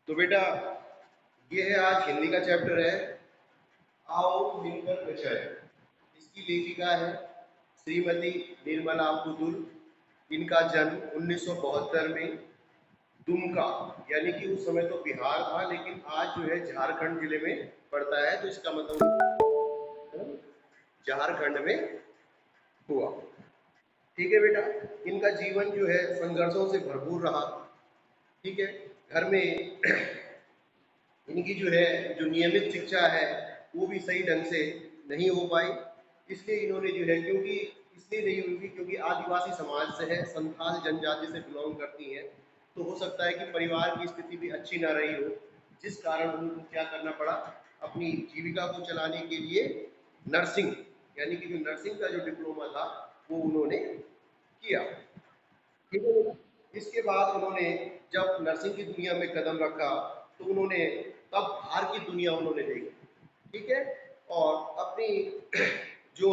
तो बेटा ये है आज हिंदी का चैप्टर है आओ मिलकर बचाए। इसकी लेखिका है श्रीमती निर्मला पुतुल। इनका जन्म 1972 में दुमका यानी कि उस समय तो बिहार था लेकिन आज जो है झारखंड जिले में पड़ता है, तो इसका मतलब झारखंड में हुआ। ठीक है बेटा, इनका जीवन जो है संघर्षों से भरपूर रहा। ठीक है, घर में इनकी जो है जो नियमित शिक्षा है वो भी सही ढंग से नहीं हो पाई। इसलिए इन्होंने जो है क्योंकि इसलिए नहीं हुई क्योंकि आदिवासी समाज से है, संथाल जनजाति से बिलोंग करती हैं, तो हो सकता है कि परिवार की स्थिति भी अच्छी ना रही हो, जिस कारण उनको क्या करना पड़ा, अपनी जीविका को चलाने के लिए नर्सिंग यानी कि जो नर्सिंग का जो डिप्लोमा था वो उन्होंने किया। ठीक है बेटा? इसके बाद उन्होंने जब नर्सिंग की दुनिया में कदम रखा तो उन्होंने तब बाहर की दुनिया उन्होंने देखी। ठीक है, और अपनी जो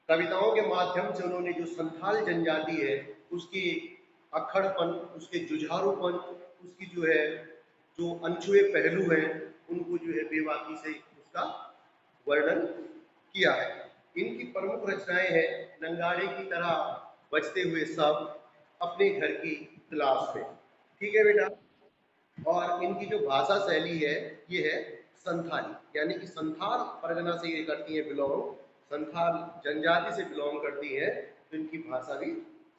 कविताओं के माध्यम से उन्होंने जो संथाल जनजाति है उसकी अक्खड़पन, उसके जुझारूपन, उसकी जो है जो अनछुए पहलू हैं उनको जो है बेबाकी से उसका वर्णन किया है। इनकी प्रमुख रचनाएं हैं नंगाड़े की तरह बजते हुए सब, अपने घर की तलाश में। ठीक है बेटा, और इनकी जो भाषा शैली है ये है संथाली यानी कि संथाल परगना से ये करती है बिलोंग, संथाल जनजाति से बिलोंग करती है, तो इनकी भाषा भी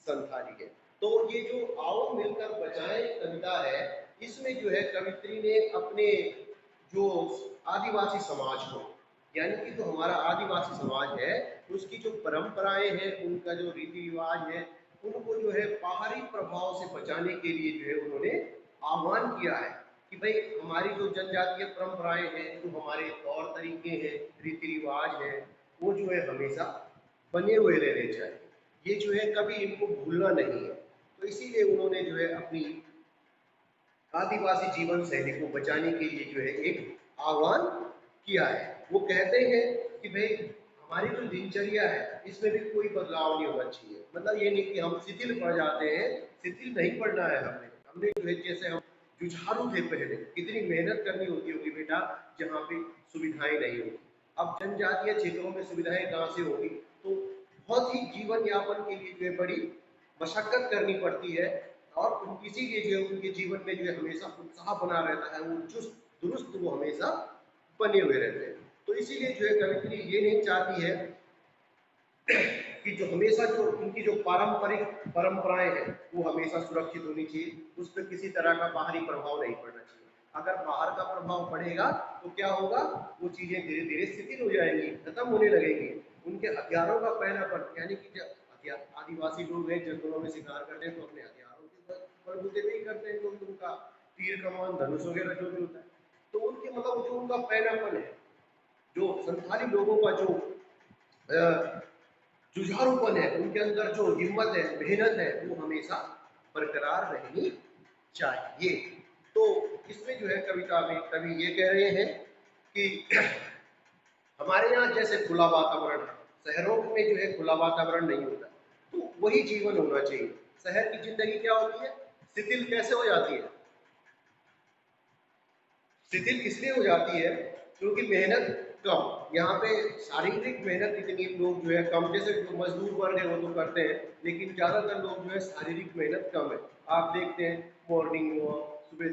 संथाली है। तो ये जो आओ मिलकर बचाएं कविता है इसमें जो है कवित्री ने अपने जो आदिवासी समाज को यानी कि जो हमारा आदिवासी समाज है उसकी जो परंपराएं हैं, उनका जो रीति रिवाज है, उनको जो है बाहरी प्रभाव से बचाने के लिए जो है उन्होंने आह्वान किया है कि भाई हमारी जो जनजातीय परंपराएं हैं, जो हमारे तौर तरीके हैं, रीति रिवाज है, वो जो है हमेशा बने हुए रहने चाहिए। ये जो है कभी इनको भूलना नहीं है। तो इसीलिए उन्होंने जो है अपनी आदिवासी जीवन शैली को बचाने के लिए जो है एक आह्वान किया है। वो कहते हैं कि भाई हमारी जो दिनचर्या है इसमें भी कोई बदलाव नहीं होना चाहिए। मतलब ये नहीं कि हम शिथिल पड़ जाते हैं, शिथिल नहीं पड़ना है। हमने हमने जो है जैसे हम जुझारू थे पहले, कितनी मेहनत करनी होती होगी बेटा जहाँ पे सुविधाएं नहीं होती। अब जनजातीय क्षेत्रों में सुविधाएं कहाँ से होगी, तो बहुत ही जीवन यापन के लिए जो है बड़ी मशक्कत करनी पड़ती है, और इसीलिए जो है उनके जीवन में जो है हमेशा उत्साह बना रहता है, वो चुस्त दुरुस्त वो हमेशा बने हुए रहते हैं। तो इसीलिए जो है कवित्री ये नहीं चाहती है कि जो हमेशा जो उनकी जो पारंपरिक परंपराएं हैं वो हमेशा सुरक्षित होनी चाहिए, उस पर किसी तरह का बाहरी प्रभाव नहीं पड़ना चाहिए। अगर बाहर का प्रभाव पड़ेगा तो क्या होगा, वो चीजें धीरे धीरे शिथिल हो जाएंगी, खत्म होने लगेंगी। उनके हथियारों का पहनापन यानी कि जब हथियार आदिवासी लोग हैं जंगलों में शिकार करते हैं तो अपने हथियारों के बलबूते पे ही करते हैं, जो उनका तीर कमान धनुष वगैरह जो भी होता है, तो उनके मतलब जो उनका पहनापन है, जो संथाली लोगों का जो जुझारूपन है, उनके अंदर जो हिम्मत है, मेहनत है, वो हमेशा बरकरार रहनी चाहिए। तो इसमें जो है कविता में कवि ये कह रहे हैं कि हमारे यहाँ जैसे खुला वातावरण है, शहरों में जो है खुला वातावरण नहीं होता, तो वही जीवन होना चाहिए। शहर की जिंदगी क्या होती है, शिथिल कैसे हो जाती है, शिथिल इसलिए हो जाती है क्योंकि मेहनत कम, यहाँ पे शारीरिक मेहनत इतनी लोग जो है कम, जैसे जो मजदूर वर्ग है वो तो करते हैं, लेकिन ज्यादातर लोग जो है शारीरिक मेहनत कम है। आप देखते हैं मॉर्निंग वॉक, सुबह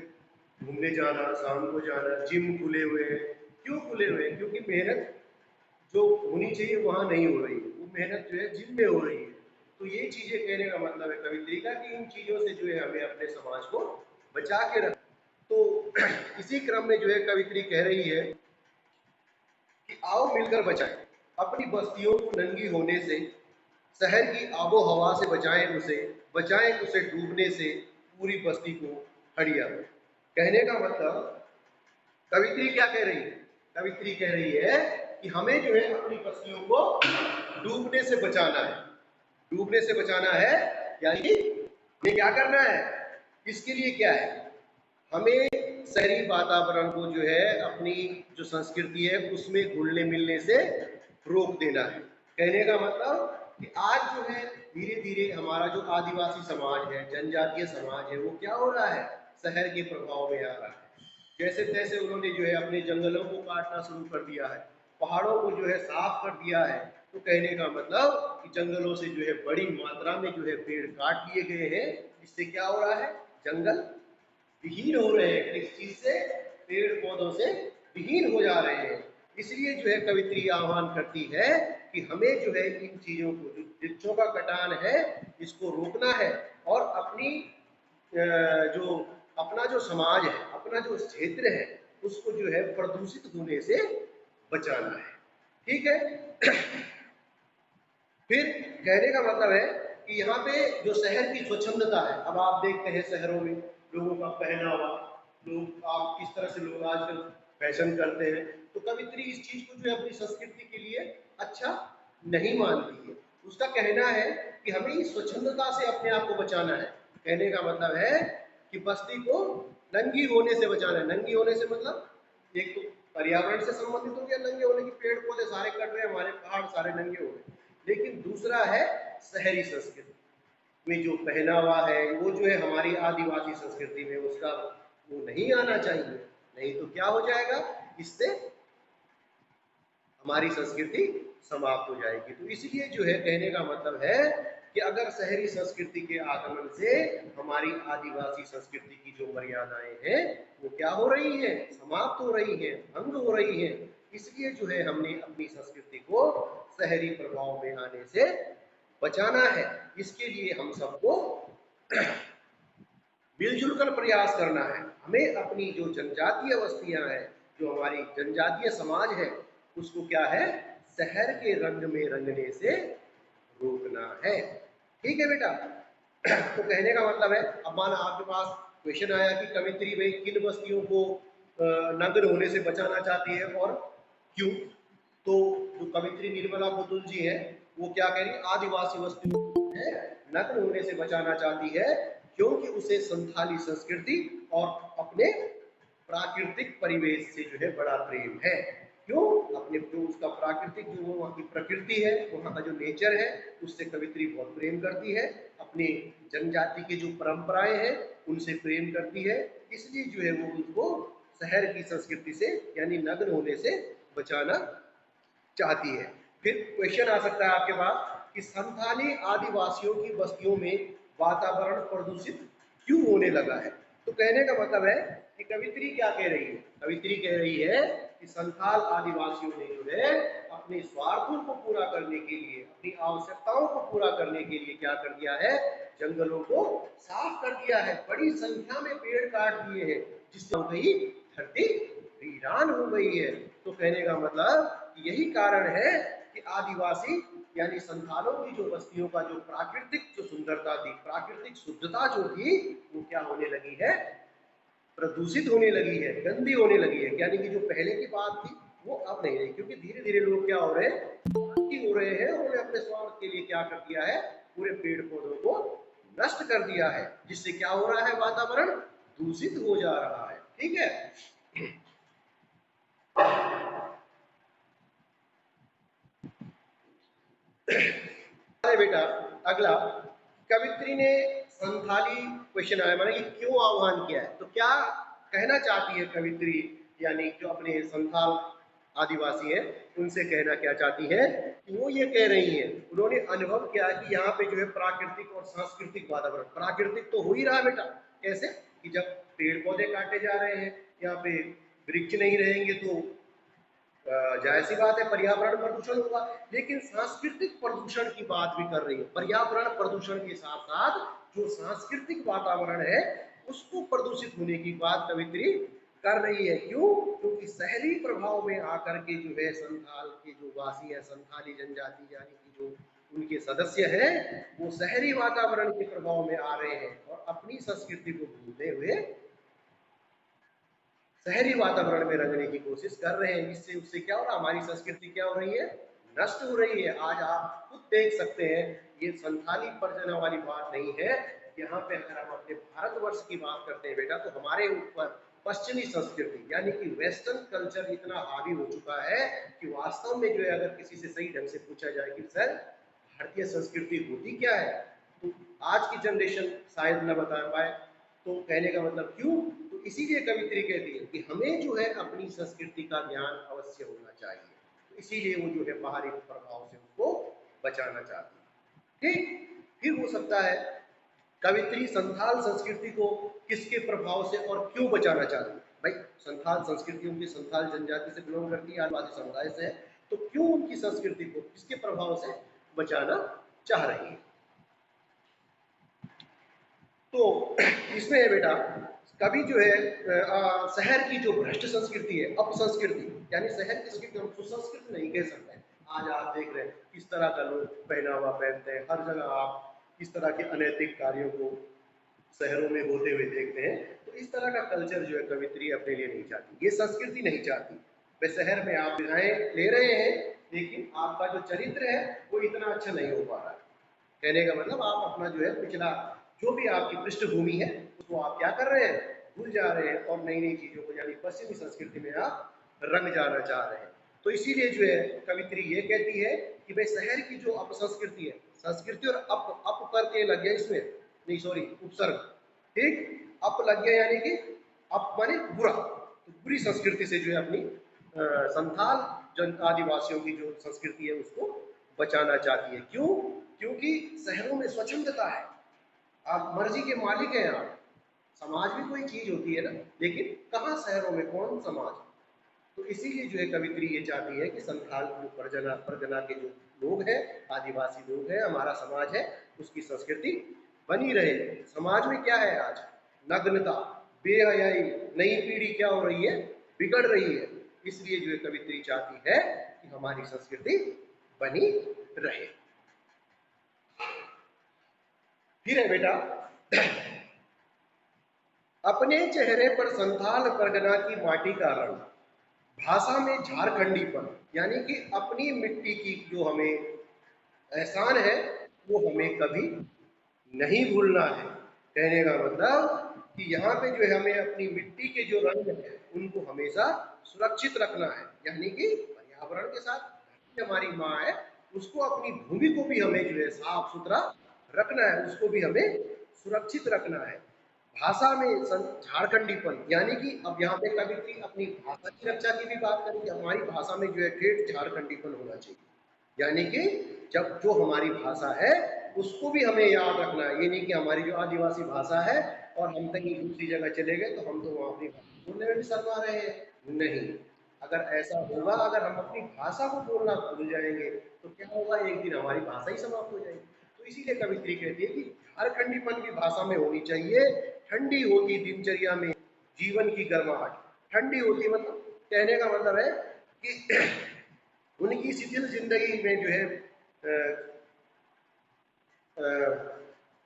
घूमने जाना, शाम को जाना, जिम खुले हुए हैं। क्यों खुले हुए हैं, क्योंकि मेहनत जो होनी चाहिए वहां नहीं हो रही है, वो मेहनत जो है जिम में हो रही है। तो ये चीजें कहने का मतलब है कवित्री का कि इन चीजों से जो है हमें अपने समाज को बचा के रख। तो इसी क्रम में जो है कवित्री कह रही है कि आओ मिलकर बचाएं अपनी बस्तियों को नंगी होने से, शहर की आबो हवा से बचाएं उसे डूबने से, पूरी बस्ती को हड़िया में। कहने का मतलब कवित्री क्या कह रही है, कवित्री कह रही है कि हमें जो है अपनी बस्तियों को डूबने से बचाना है, डूबने से बचाना है, यानी हमें क्या करना है, इसके लिए क्या है, हमें शहरी वातावरण को जो है अपनी जो संस्कृति है उसमें घुलने मिलने से रोक देना है। कहने का मतलब कि आज जो है धीरे धीरे हमारा जो आदिवासी समाज है, जनजातीय समाज है, वो क्या हो रहा है, शहर के प्रभाव में आ रहा है। जैसे तैसे उन्होंने जो है अपने जंगलों को काटना शुरू कर दिया है, पहाड़ों को जो है साफ कर दिया है। तो कहने का मतलब कि जंगलों से जो है बड़ी मात्रा में जो है पेड़ काट लिए गए हैं, जिससे क्या हो रहा है, जंगल विहीन हो रहे हैं। किस चीज से? पेड़ पौधों से विहीन हो जा रहे हैं। इसलिए जो है कवित्री आह्वान करती है कि हमें जो है इन चीजों को, जो वृक्षों का कटान है, इसको रोकना है और अपनी जो अपना जो समाज है, अपना जो क्षेत्र है, उसको जो है प्रदूषित होने से बचाना है। ठीक है। फिर कहने का मतलब है कि यहाँ पे जो शहर की स्वच्छंदता है, अब आप देखते हैं शहरों में लोगों का पहनावा, लोग आप किस तरह से लोग आजकल फैशन करते हैं, तो कवित्री इस चीज को जो है अपनी संस्कृति के लिए अच्छा नहीं मानती है। उसका कहना है कि हमें इस स्वच्छंदता से अपने आप को बचाना है। कहने का मतलब है कि बस्ती को नंगी होने से बचाना है। नंगी होने से मतलब एक तो पर्यावरण से संबंधित हो गया, नंगे होने की, पेड़ पौधे सारे कट रहे हैं, हमारे पहाड़ सारे नंगे हो गए। लेकिन दूसरा है शहरी संस्कृति में जो पहनावा है, वो जो है हमारी आदिवासी संस्कृति में उसका वो नहीं आना चाहिए। नहीं तो क्या हो जाएगा, इससे हमारी संस्कृति समाप्त हो जाएगी। तो इसलिए जो है कहने का मतलब है कि अगर शहरी संस्कृति के आगमन से हमारी आदिवासी संस्कृति की जो मर्यादाएं हैं वो क्या हो रही है, समाप्त हो रही है, भंग हो रही है। इसलिए जो है हमने अपनी संस्कृति को शहरी प्रभाव में आने से बचाना है। इसके लिए हम सबको मिलजुल कर प्रयास करना है। हमें अपनी जो जनजातीय बस्तियां हैं, जो हमारी जनजातीय समाज है, उसको क्या है, शहर के रंग में रंगने से रोकना है। ठीक है बेटा। तो कहने का मतलब है, अब माना आपके पास क्वेश्चन आया कि कवित्री भाई किन बस्तियों को नग्न होने से बचाना चाहती है और क्यों। तो जो कवित्री निर्मला बुतुल जी है, वो क्या कह रही है, आदिवासी बस्तियों को नग्न होने से बचाना चाहती है, क्योंकि उसे संथाली संस्कृति और अपने प्राकृतिक परिवेश से जो है बड़ा प्रेम है। क्यों? अपने जो उसका प्राकृतिक जो वहाँ की प्रकृति है, वहाँ का जो नेचर है, उससे कवित्री बहुत प्रेम करती है। अपने जनजाति की जो परंपराएं हैं उनसे प्रेम करती है। इसलिए जो है वो उसको शहर की संस्कृति से यानी नग्न होने से बचाना चाहती है। फिर क्वेश्चन आ सकता है आपके पास कि संथाली आदिवासियों की बस्तियों में वातावरण प्रदूषित क्यों होने लगा है। तो कहने का मतलब है कि कवित्री क्या कह रही है, कवित्री कह रही है कि संथाल आदिवासियों ने जो है अपने स्वार्थों को पूरा करने के लिए, अपनी आवश्यकताओं को पूरा करने के लिए क्या कर दिया है, जंगलों को साफ कर दिया है, बड़ी संख्या में पेड़ काट दिए हैं, जिससे कहीं धरती वीरान हो गई है। तो कहने का मतलब यही कारण है कि आदिवासी यानी संथालों की जो बस्तियों का जो प्राकृतिक जो सुंदरता थी, प्राकृतिक शुद्धता जो थी, वो क्या होने लगी है, प्रदूषित होने लगी है, गंदी होने लगी है। यानी कि जो पहले की बात थी वो अब नहीं रही, क्योंकि धीरे धीरे लोग क्या हो रहे हैं, स्वार्थी हो रहे हैं। उन्होंने अपने स्वार्थ के लिए क्या कर दिया है, पूरे पेड़ पौधों को नष्ट कर दिया है, जिससे क्या हो रहा है, वातावरण दूषित हो जा रहा है। ठीक है। अरे बेटा, अगला कवित्री ने संथाली क्वेश्चन आया, माना कि क्यों आह्वान किया है। तो क्या कहना चाहती है कवित्री, यानी जो अपने संथाल आदिवासी हैं उनसे कहना क्या चाहती है कि वो ये कह रही हैं, उन्होंने अनुभव किया कि यहाँ पे जो है प्राकृतिक और सांस्कृतिक वातावरण, प्राकृतिक तो हो ही रहा है बेटा, कैसे कि जब पेड़ पौधे काटे जा रहे हैं, यहाँ पे वृक्ष नहीं रहेंगे तो जाहिर सी बात है पर्यावरण प्रदूषण होगा। लेकिन सांस्कृतिक प्रदूषण की बात भी कर रही है। पर्यावरण प्रदूषण के साथ साथ जो सांस्कृतिक वातावरण है उसको प्रदूषित होने की बात कवित्री कर रही है। क्यों? क्योंकि शहरी प्रभाव में आकर के जो है संथाल के जो वासी है, संथाली जनजाति यानी कि जो उनके सदस्य हैं, वो शहरी वातावरण के प्रभाव में आ रहे हैं और अपनी संस्कृति को भूलते हुए शहरी वातावरण में रंगने की कोशिश कर रहे हैं। इससे उससे क्या हो रहा है, हमारी संस्कृति क्या हो रही है, नष्ट हो रही है। आज आप खुद देख सकते हैं, ये संथाली परिजनों वाली बात नहीं है। यहाँ पे अगर हम अपने भारतवर्ष की बात करते हैं बेटा, तो हमारे ऊपर पश्चिमी संस्कृति यानी कि वेस्टर्न कल्चर इतना हावी हो चुका है कि वास्तव में जो है अगर किसी से सही ढंग से पूछा जाए कि सर भारतीय संस्कृति होती क्या है, तो आज की जनरेशन शायद न बता पाए। तो कहने का मतलब क्यों, तो इसीलिए कवित्री कहती है कि हमें जो है अपनी संस्कृति का ज्ञान अवश्य होना चाहिए, तो इसीलिए वो जो है बाहरी प्रभाव से उसको बचाना चाहती है। ठीक, फिर हो सकता है कवित्री संथाल संस्कृति को किसके प्रभाव से और क्यों बचाना चाहती है। भाई संथाल संस्कृति उनकी संथाल जनजाति से बिलोंग करती है, आदिवासी समुदाय से है, तो क्यों उनकी संस्कृति को किसके प्रभाव से बचाना चाह रही है। तो इसमें है बेटा, कभी जो है शहर की जो भ्रष्ट संस्कृति है, अपसंस्कृति, यानी शहर की संस्कृति हम सुसंस्कृत नहीं कह सकते। आज आप देख रहे हैं किस तरह का लोग पहनावा पहनते हैं, हर जगह आप किस तरह के अनैतिक कार्यों को शहरों में होते हुए देखते हैं। तो इस तरह का कल्चर जो है कवित्री अपने लिए नहीं चाहती, ये संस्कृति नहीं चाहती। वे शहर में आप विधाएं ले रहे हैं, लेकिन आपका जो चरित्र है वो इतना अच्छा नहीं हो पा रहा है। कहने का मतलब आप अपना जो है पिछला जो भी आपकी पृष्ठभूमि है उसको आप क्या कर रहे हैं, भूल जा रहे हैं, और नई नई चीजों को यानी पश्चिमी संस्कृति में आप रंग जाना चाह रहे हैं। तो इसीलिए जो है कवित्री ये कहती है कि भाई शहर की जो अपसंस्कृति है, संस्कृति और अप करके लग गया इसमें, नहीं सॉरी उपसर्ग, ठीक, अप लग गया यानी कि अप माने बुरा, तो बुरी संस्कृति से जो है अपनी संथाल जन आदिवासियों की जो संस्कृति है उसको बचाना चाहती है। क्यों, क्योंकि शहरों में स्वच्छंदता है, आप मर्जी के मालिक हैं, आप समाज भी कोई चीज होती है ना, लेकिन कहाँ शहरों में कौन समाज। तो इसीलिए जो है कवित्री ये चाहती है कि संथाल जो परगना के जो लोग हैं, आदिवासी लोग हैं, हमारा समाज है, उसकी संस्कृति बनी रहे। समाज में क्या है आज, नग्नता, बेहयाई, नई पीढ़ी क्या हो रही है, बिगड़ रही है। इसलिए जो है कवित्री चाहती है कि हमारी संस्कृति बनी रहे। फिर है बेटा, अपने चेहरे पर संथाल परगना की माटी का रंग, भाषा में झारखंडीपन, यानी कि अपनी मिट्टी की जो हमें एहसान है वो हमें कभी नहीं भूलना है। कहने का मतलब कि यहाँ पे जो है हमें अपनी मिट्टी के जो रंग है उनको हमेशा सुरक्षित रखना है, यानी कि पर्यावरण के साथ हमारी माँ है उसको, अपनी भूमि को भी हमें जो है साफ सुथरा रखना है, उसको भी हमें सुरक्षित रखना है। भाषा में झारखंडीपन, यानी कि अब यहाँ पे कवित्री अपनी भाषा की रक्षा की भी बात करेंगे। हमारी भाषा में जो है ठेठ झारखंडीपन होना चाहिए, यानी कि जब जो हमारी भाषा है उसको भी हमें याद रखना है। ये नहीं कि हमारी जो आदिवासी भाषा है और हम कहीं दूसरी जगह चले गए तो हम तो वहाँ अपनी भाषा बोलने में भी शर्मा रहे हैं, नहीं। अगर ऐसा होगा, अगर हम अपनी भाषा को बोलना भूल जाएंगे तो क्या होगा, एक दिन हमारी भाषा ही समाप्त हो जाएगी। तो इसीलिए कवित्री कहती है कि झारखंडीपन भी भाषा में होनी चाहिए। ठंडी होती दिनचर्या में जीवन की गर्माहट, ठंडी होती मतलब कहने का मतलब है कि उनकी शिथिल जिंदगी में जो है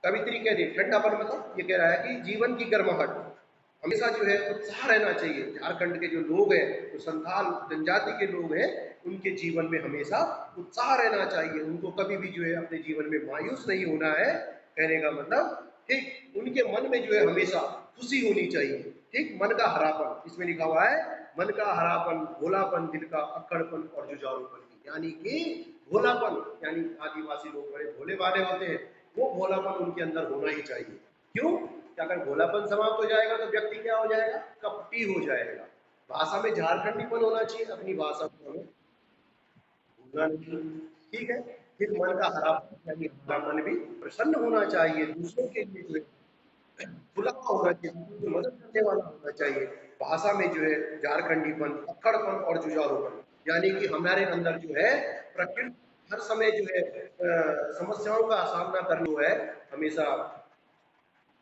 कवित्री कहती है ठंडापन, मतलब ये कह रहा है कि जीवन की गर्माहट, हमेशा जो है उत्साह रहना चाहिए। झारखंड के जो लोग हैं, जो संथाल जनजाति के लोग हैं, उनके जीवन में हमेशा उत्साह रहना चाहिए, उनको कभी भी जो है अपने जीवन में मायूस नहीं होना है। कहने का मतलब ठीक, उनके मन में जो है हमेशा खुशी होनी चाहिए। ठीक, मन का हरापन इसमें लिखा हुआ है, मन का हरापन, भोलापन, दिल का अक्कड़पन और जुझारूपन, यानी कि भोलापन, यानी आदिवासी लोग बड़े भोले भाले होते हैं, वो भोलापन उनके अंदर होना ही चाहिए। क्यों, कि अगर भोलापन समाप्त हो जाएगा तो व्यक्ति क्या हो जाएगा, कपटी हो जाएगा। भाषा में झारखंडीपन होना चाहिए, अपनी भाषा को हमें भूलना नहीं। ठीक है, फिर मन का हरापन, यानी हमारा मन भी प्रसन्न होना चाहिए, दूसरों के लिए जो है खुला होना चाहिए, दूसरों की मदद करने वाला होना चाहिए। भाषा में जो है झारखंडीपन, अक्खड़पन और जुझारूपन, यानी कि हमारे अंदर जो है प्रकृति हर समय जो है समस्याओं का सामना करने को है, हमेशा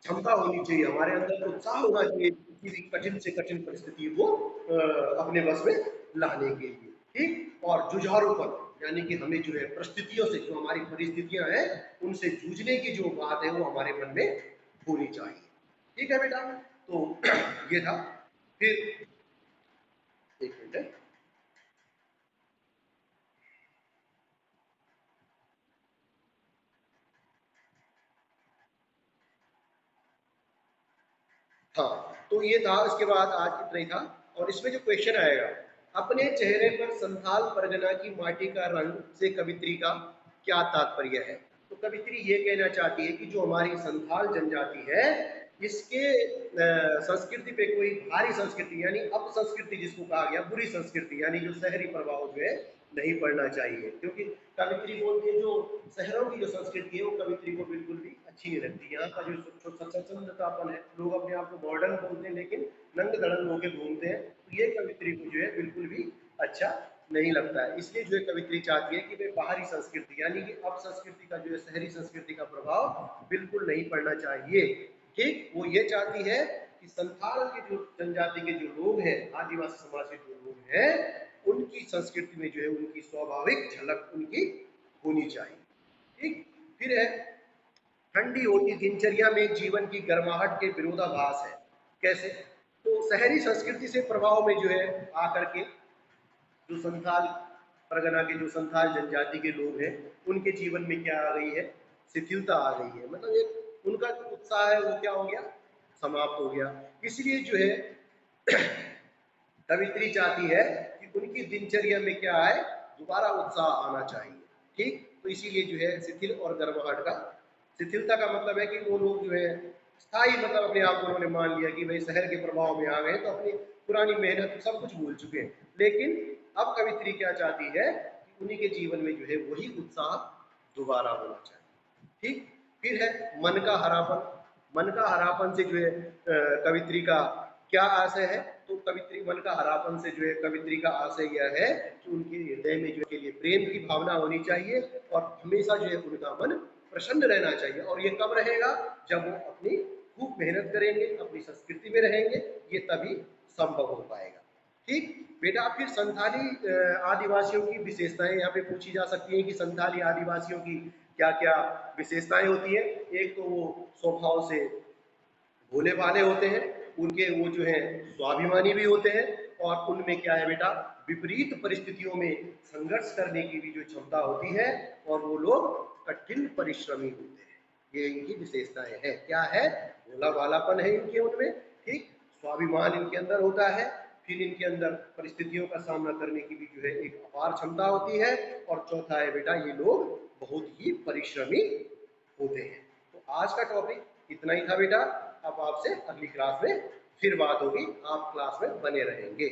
क्षमता होनी चाहिए, हमारे अंदर उत्साह होना चाहिए किसी कठिन से कठिन परिस्थिति को अपने बस में लाने के लिए। ठीक, और जुझारूपन, यानी कि हमें जो है परिस्थितियों से, जो हमारी परिस्थितियां हैं उनसे जूझने की जो बात है वो हमारे मन में होनी चाहिए। ठीक है बेटा, तो ये था। फिर एक मिनट है, हाँ तो ये था, इसके बाद आज इतना ही था। और इसमें जो क्वेश्चन आएगा, अपने चेहरे पर संथाल परगना की माटी का रंग से कवित्री का क्या तात्पर्य है। तो कवित्री ये कहना चाहती है कि जो हमारी संथाल जनजाति है इसके संस्कृति पे कोई भारी संस्कृति यानी अपसंस्कृति जिसको कहा गया, बुरी संस्कृति यानी जो शहरी प्रभाव जो है नहीं पड़ना चाहिए, क्योंकि कवित्री बोलते हैं जो शहरों की जो संस्कृति है वो कवित्री को बिल्कुल भी अच्छी नहीं लगती। यहाँ का जो स्वच्छंदतापन है, लोग अपने आप को मॉडर्न बोलते हैं लेकिन नंग धड़ंग होकर घूमते हैं, तो ये कवित्री को जो है बिल्कुल भी अच्छा नहीं लगता है। इसलिए जो है कवित्री चाहती है कि वे बाहरी संस्कृति यानी कि अपसंस्कृति का जो है शहरी संस्कृति का प्रभाव बिल्कुल नहीं पड़ना चाहिए। ठीक, वो ये चाहती है कि संथाल के जो जनजाति के जो लोग हैं, आदिवासी समाज के जो लोग हैं, उनकी संस्कृति में जो है उनकी स्वाभाविक झलक उनकी होनी चाहिए। ठीक, फिर है ठंडी होती दिनचर्या में जीवन की गर्माहट के विरोधाभास है। कैसे? तो शहरी संस्कृति से प्रभाव में जो है आकर के जो संथाल परगना के जो संथाल जनजाति के लोग हैं, उनके जीवन में क्या आ गई है? शिथिलता आ गई है। मतलब एक उनका जो उत्साह है वो क्या हो गया? समाप्त हो गया। इसलिए जो है कवित्री चाहती है कि उनकी दिनचर्या में क्या आए? दोबारा उत्साह आना चाहिए। ठीक, तो इसीलिए जो है शिथिल और गर्माहट का, शिथिलता का मतलब है कि वो लोग जो है स्थायी, मतलब अपने आप को उन्होंने मान लिया कि भाई शहर के प्रभाव में आ गए तो अपनी पुरानी मेहनत सब कुछ भूल चुके हैं। लेकिन अब कवित्री क्या चाहती है कि उन्हीं के जीवन में जो है वही उत्साह दोबारा होना चाहिए। ठीक, फिर है मन का हरापन। मन का हरापन से जो है कवित्री का क्या आशय है? तो कवित्री मन का हरापन से जो है कवित्री का आशय यह है कि उनके हृदय में जो के लिए प्रेम की भावना होनी चाहिए और हमेशा जो है उनका मन प्रसन्न रहना चाहिए। और ये कब रहेगा? जब वो अपनी खूब मेहनत करेंगे, अपनी संस्कृति में रहेंगे, ये तभी संभव हो पाएगा। ठीक बेटा, फिर संथाली आदिवासियों की विशेषताएं यहाँ पे पूछी जा सकती हैं कि संथाली आदिवासियों की क्या क्या विशेषताएं होती है। एक तो वो स्वभाव से भोले भाले होते हैं, उनके वो जो है स्वाभिमानी भी होते हैं, और उनमें क्या है बेटा? विपरीत परिस्थितियों में संघर्ष करने की भी जो क्षमता होती है, और वो लोग कठिन परिश्रमी होते हैं। ये इनकी विशेषताएं हैं। क्या है? भोला भालापन है इनके उनमें, ठीक, स्वाभिमान इनके अंदर होता है, फिर इनके अंदर परिस्थितियों का सामना करने की भी जो है एक अपार क्षमता होती है, और चौथा है बेटा ये लोग बहुत ही परिश्रमी होते हैं। तो आज का टॉपिक इतना ही था बेटा। अब आपसे अगली क्लास में फिर बात होगी, आप क्लास में बने रहेंगे।